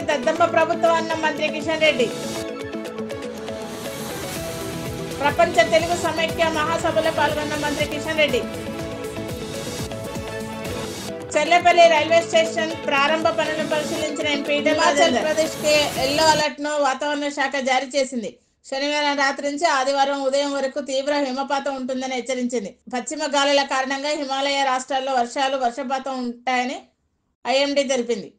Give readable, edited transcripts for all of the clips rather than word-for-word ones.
చేతగాని దద్దమ్మ ప్రభుత్వం అన్న మంత్రి కిషన్ రెడ్డి. ప్రపంచ తెలుగు సమైక్య మహాసభలో పాల్గొన్న మంత్రి కిషన్ రెడ్డి. చెల్లపల్లి రైల్వే స్టేషన్ ప్రారంభ పనులను పరిశీలించిన ఎంపీ హిమాచల్ ప్రదేశ్ కి ఎల్లో అలర్ట్ ను వాతావరణ శాఖ జారీ చేసింది. శనివారం రాత్రి నుంచి ఆదివారం ఉదయం వరకు తీవ్ర హిమపాతం ఉంటుందని హెచ్చరించింది. పశ్చిమ గాలుల కారణంగా హిమాలయ రాష్ట్రాల్లో వర్షపాతం ఉంటాయని ఐఎండీ తెలిపింది.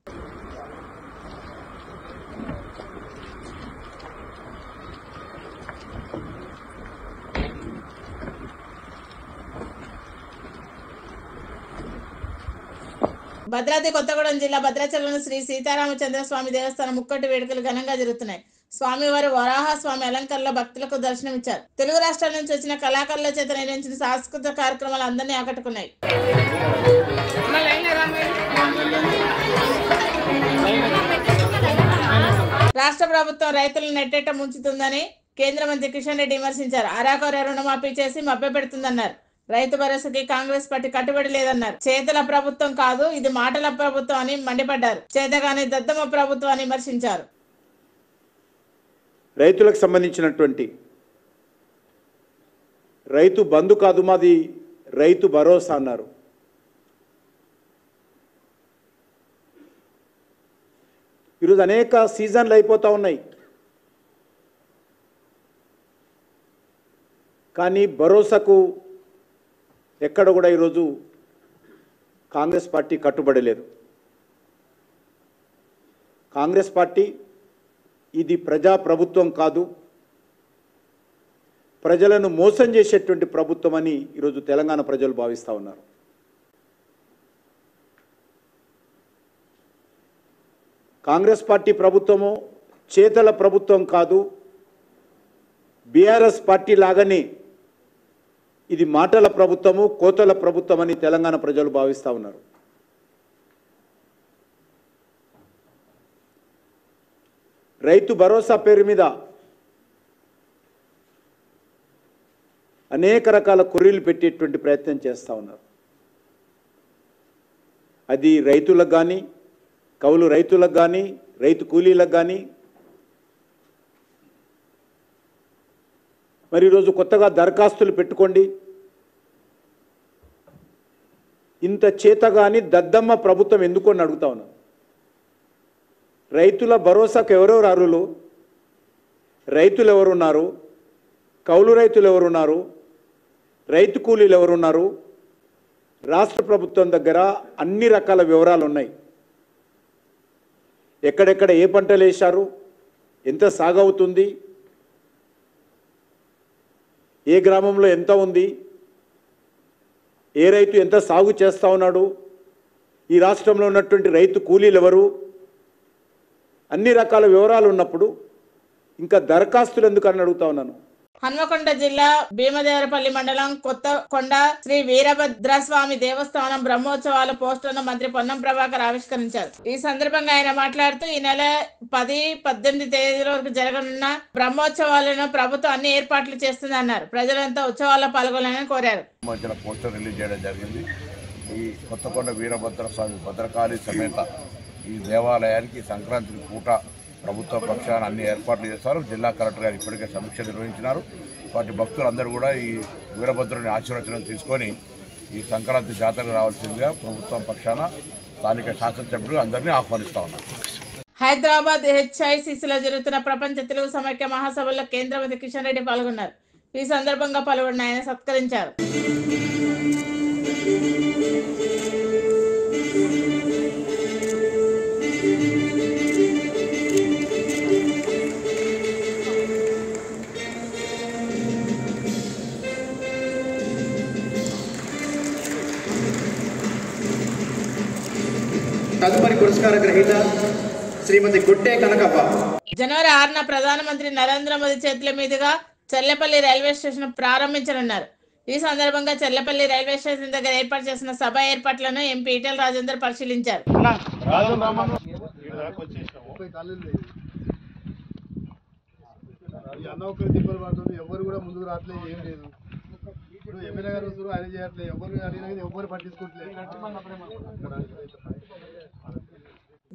భద్రాద్రి కొత్తగూడెం జిల్లా భద్రాచలం శ్రీ సీతారామచంద్ర స్వామి దేవస్థానం ముక్కటి వేడుకలు ఘనంగా జరుగుతున్నాయి. స్వామివారు వరాహ స్వామి అలంకరణలో భక్తులకు దర్శనమిచ్చారు. తెలుగు రాష్ట్రాల నుంచి వచ్చిన కళాకారుల చేత నిర్వహించిన సాంస్కృతిక కార్యక్రమాలు అందరినీ ఆకట్టుకున్నాయి. రాష్ట్ర ప్రభుత్వం రైతులను నెట్టేట ముంచుతుందని కేంద్ర మంత్రి కిషన్ రెడ్డి విమర్శించారు. అరాకొర రుణమాఫీ చేసి మభ్యపెడుతుందన్నారు. రైతు భరోసాకి కాంగ్రెస్ పార్టీ కట్టుబడి లేదన్నారు. చేతల ప్రభుత్వం కాదు, ఇది మాటల ప్రభుత్వం అని మండిపడ్డారు. చేతగాని దద్దమ్మ ప్రభుత్వం అని విమర్శించారు. రైతులకు సంబంధించినటువంటి రైతు బంధు కాదు, మాది రైతు భరోసా అన్నారు. ఈరోజు అనేక సీజన్లు అయిపోతూ ఉన్నాయి, కానీ భరోసాకు ఎక్కడ కూడా ఈరోజు కాంగ్రెస్ పార్టీ కట్టుబడి లేదు. కాంగ్రెస్ పార్టీ ఇది ప్రజా ప్రభుత్వం కాదు, ప్రజలను మోసం చేసేటువంటి ప్రభుత్వం అని ఈరోజు తెలంగాణ ప్రజలు భావిస్తూ ఉన్నారు. కాంగ్రెస్ పార్టీ ప్రభుత్వము చేతల ప్రభుత్వం కాదు, బీఆర్ఎస్ పార్టీ లాగానే ఇది మాటల ప్రభుత్వము, కోతల ప్రభుత్వం అని తెలంగాణ ప్రజలు భావిస్తూ ఉన్నారు. రైతు భరోసా పేరు మీద అనేక రకాల కొర్రీలు పెట్టేటువంటి ప్రయత్నం చేస్తూ ఉన్నారు. అది రైతులకు కానీ, కౌలు రైతులకు కానీ, రైతు కూలీలకు కానీ, మరి ఈరోజు కొత్తగా దరఖాస్తులు పెట్టుకోండి. ఇంత చేతగాని దద్దమ్మ ప్రభుత్వం ఎందుకు అని అడుగుతా ఉన్నాను. రైతుల భరోసాకు ఎవరెవరు అర్హులు, రైతులు ఎవరున్నారు, కౌలు రైతులు ఎవరున్నారు, రైతు కూలీలు ఎవరున్నారు, రాష్ట్ర ప్రభుత్వం దగ్గర అన్ని రకాల వివరాలు ఉన్నాయి. ఎక్కడెక్కడ ఏ పంటలు వేశారు, ఎంత సాగవుతుంది, ఏ గ్రామంలో ఎంత ఉంది, ఏ రైతు ఎంత సాగు చేస్తూ ఉన్నాడు, ఈ రాష్ట్రంలో ఉన్నటువంటి రైతు కూలీలు ఎవరు, అన్ని రకాల వివరాలు ఉన్నప్పుడు ఇంకా దరఖాస్తులు ఎందుకు అని అడుగుతా ఉన్నాను. హన్మకొండ జిల్లా భీమదేవరపల్లి మండలం కొత్తకొండ శ్రీ వీరభద్రస్వామి దేవస్థానం బ్రహ్మోత్సవాల పోస్టర్ను మంత్రి పొన్నం ప్రభాకర్ ఆవిష్కరించారు. ఈ సందర్భంగా ఆయన మాట్లాడుతూ ఈ నెల 10-18 తేదీల వరకు జరగనున్న బ్రహ్మోత్సవాలను ప్రభుత్వం అన్ని ఏర్పాట్లు చేస్తుందన్నారు. ప్రజలంతా ఉత్సవాల్లో పాల్గొనాలని కోరారు. పోస్టర్ రిలీజ్ చేయడం జరిగింది. ఈ కొత్తకొండ వీరభద్రస్వామి భద్రకాళి సమేత ఈ దేవాలయానికి సంక్రాంతి పూట ప్రభుత్వ పక్షాన అన్ని ఏర్పాట్లు చేస్తారు. జిల్లా కలెక్టర్ గారు ఇప్పటికే సమీక్ష నిర్వహించినారు. వాటి భక్తులందరూ కూడా ఈ వీరభద్రుని ఆశీర్వచనం తీసుకొని ఈ సంక్రాంతి జాతరకు రావాల్సిందిగా ప్రభుత్వం పక్షాన స్థానిక శాసనసభ్యులు అందరినీ ఆహ్వానిస్తా ఉన్నారు. హైదరాబాద్ హెచ్ఐసిసిలో జరుగుతున్న ప్రపంచ తెలుగు సమైక్య మహాసభలో కేంద్ర మంత్రి కిషన్ రెడ్డి పాల్గొన్నారు. ఈ సందర్భంగా పాల్గొన్న ఆయన సత్కరించారు. తదుపరి పురస్కార గ్రహీత శ్రీమతి గుట్టే కనకప్ప. జనవరి 6న ప్రధానమంత్రి నరేంద్ర మోదీ చేతుల మీదుగా చెల్లపల్లి రైల్వే స్టేషన్ ప్రారంభించనున్నారు. ఈ సందర్భంగా చెల్లపల్లి రైల్వే స్టేషన్ దగ్గర ఏర్పాటు చేసిన సభ ఏర్పాట్లను ఎంపీ ఈటెల రాజేందర్ పరిశీలించారు. ఎవరు కూడా ముందుకు రావట్లేదు, ఏం లేదు. ఇప్పుడు ఎమ్మెల్యే గారు వస్తారు, ఆయన చేయట్లేదు, ఎవరు అడిగినా ఎవరు పట్టించుకోవట్లేదు.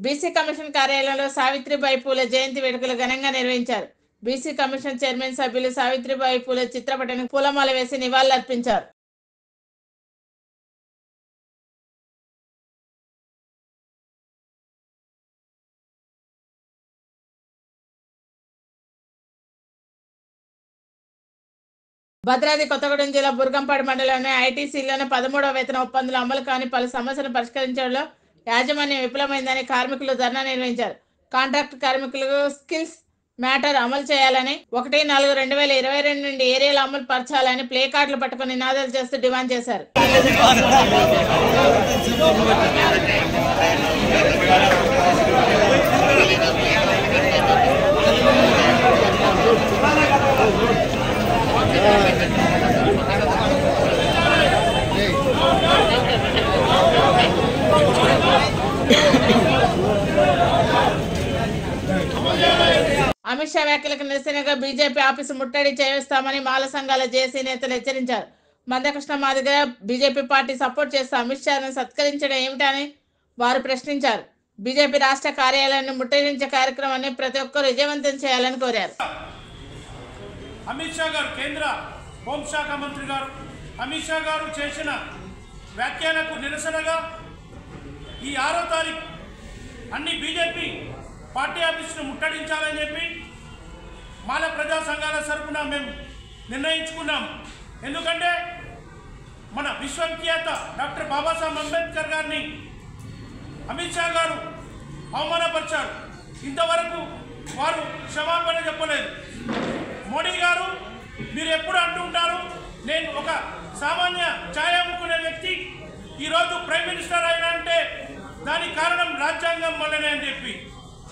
బీసీ కమిషన్ కార్యాలయంలో సావిత్రిబాయి పూలే జయంతి వేడుకలు ఘనంగా నిర్వహించారు. బీసీ కమిషన్ చైర్మన్ సభ్యులు సావిత్రిబాయి పూలే చిత్రపటానికి పూలమాల వేసి నివాళులర్పించారు. భద్రాద్రి కొత్తగూడెం జిల్లా బుర్గంపాడు మండలంలోని ఐటీసీలోని 13వ వేతన ఒప్పందాలు అమలు కాని పలు సమస్యలను పరిష్కరించడంలో యాజమాన్యం విఫలమైందని కార్మికులు ధర్నా నిర్వహించారు. కాంట్రాక్ట్ కార్మికులకు స్కిల్స్ మ్యాటర్ అమలు చేయాలని 1/4/2022 నుండి ఏరియాలో అమలు పరచాలని ప్లే కార్డులు పట్టుకుని నినాదాలు చేస్తూ డిమాండ్ చేశారు. అమిత్ షా వ్యాఖ్యలకు నిరసనగా బీజేపీ ఆఫీసు ముట్టడి చేస్తామని మాల సంఘాల జేఏసీ నేతలు హెచ్చరించారు. Mandakrishna Madiga BJP party support చేస్తూ అమిత్ షాను సత్కరించడం ఏమిటని వారు ప్రశ్నించారు. బీజేపీ రాష్ట్ర కార్యాలయాన్ని ముట్టడించే కార్యక్రమాన్ని ప్రతి ఒక్కరూ విజయవంతం చేయాలని కోరారు. అమిత్ షా గారు, కేంద్ర హోంశాఖ మంత్రి గారు అమిత్ షా గారు చేసిన వ్యాఖ్యలకు నిరసనగా ఈ 6వ తారీఖు అన్ని బీజేపీ పార్టీ ఆఫీసును ముట్టడించాలని చెప్పి మాల ప్రజా సంఘాల తరపున మేము నిర్ణయించుకున్నాం. ఎందుకంటే మన విశ్వవిఖ్యాత డాక్టర్ బాబాసాహెబ్ అంబేద్కర్ గారిని అమిత్ షా గారు అవమానపరిచారు. ఇంతవరకు వారు క్షమాపణ చెప్పలేదు. మోడీ గారు మీరు ఎప్పుడు అంటుంటారు, నేను ఒక సామాన్య ఛాయ అమ్ముకునే వ్యక్తి ఈరోజు ప్రైమ్ మినిస్టర్ అయినా అంటే దానికి కారణం రాజ్యాంగం వల్లనే అని చెప్పి.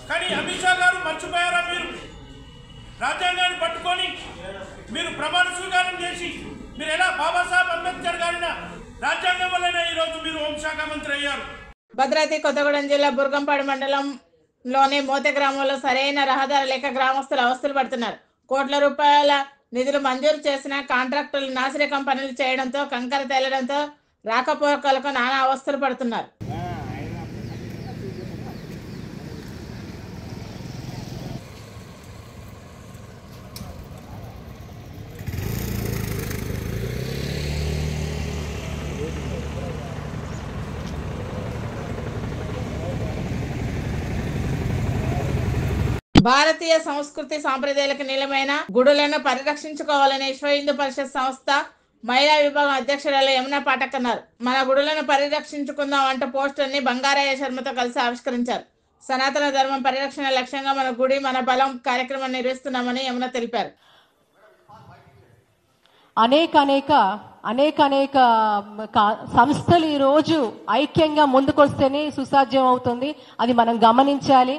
కానీ అమిత్ షా గారు మర్చిపోయారా? మీరు రాజ్యాంగాన్ని పట్టుకొని మీరు ప్రమాణ స్వీకారం చేసి మీరు ఎలా బాబాసాహెబ్ అంబేద్కర్ గారిన రాజ్యాంగం వల్లనే ఈరోజు మీరు హోంశాఖ మంత్రి అయ్యారు. భద్రాద్రి కొత్తగూడెం జిల్లా బుర్గంపాడు మండలంలోని మోతే గ్రామంలో సరైన రహదారి లేక గ్రామస్తులు అవస్థలు పడుతున్నారు. కోట్ల రూపాయల నిధులు మంజూరు చేసిన కాంట్రాక్టర్లు నాసిరకం పనులు చేయడంతో కంకర తేలడంతో రాకపోకలకు నానా అవస్థలు పడుతున్నారు. భారతీయ సంస్కృతి సాంప్రదాయాలకు నిలమైన గుడులను పరిరక్షించుకోవాలని విశ్వ హిందూ పరిషత్ సంస్థ మహిళా విభాగం అధ్యక్షురాలు యమునా పాఠక్ అన్నారు. మన గుడులను పరిరక్షించుకుందాం అంటూ పోస్టర్ ని బంగారయ్య శర్మతో కలిసి ఆవిష్కరించారు. సనాతన ధర్మం పరిరక్షణ లక్ష్యంగా మన గుడి మన బలం కార్యక్రమాన్ని నిర్వహిస్తున్నామని యమున తెలిపారు. అనేక సంస్థలు ఈ రోజు ఐక్యంగా ముందుకొస్తేనే సుసాధ్యం అవుతుంది. అది మనం గమనించాలి.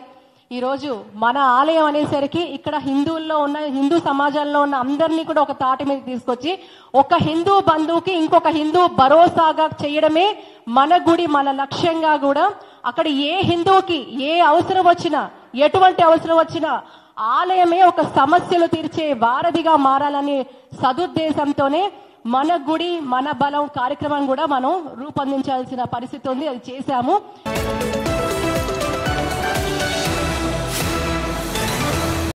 ఈ రోజు మన ఆలయం అనేసరికి ఇక్కడ హిందువుల్లో ఉన్న హిందూ సమాజంలో ఉన్న అందరినీ కూడా ఒక తాటి మీద తీసుకొచ్చి ఒక హిందూ బంధువుకి ఇంకొక హిందూ భరోసాగా చేయడమే మన గుడి మన లక్ష్యంగా కూడా. అక్కడ ఏ హిందువుకి ఏ అవసరం వచ్చినా ఎటువంటి అవసరం వచ్చినా ఆలయమే ఒక సమస్యలు తీర్చే వారధిగా మారాలనే సదుద్దేశంతోనే మన గుడి మన బలం కార్యక్రమం కూడా మనం రూపొందించాల్సిన పరిస్థితి ఉంది. అది చేశాము.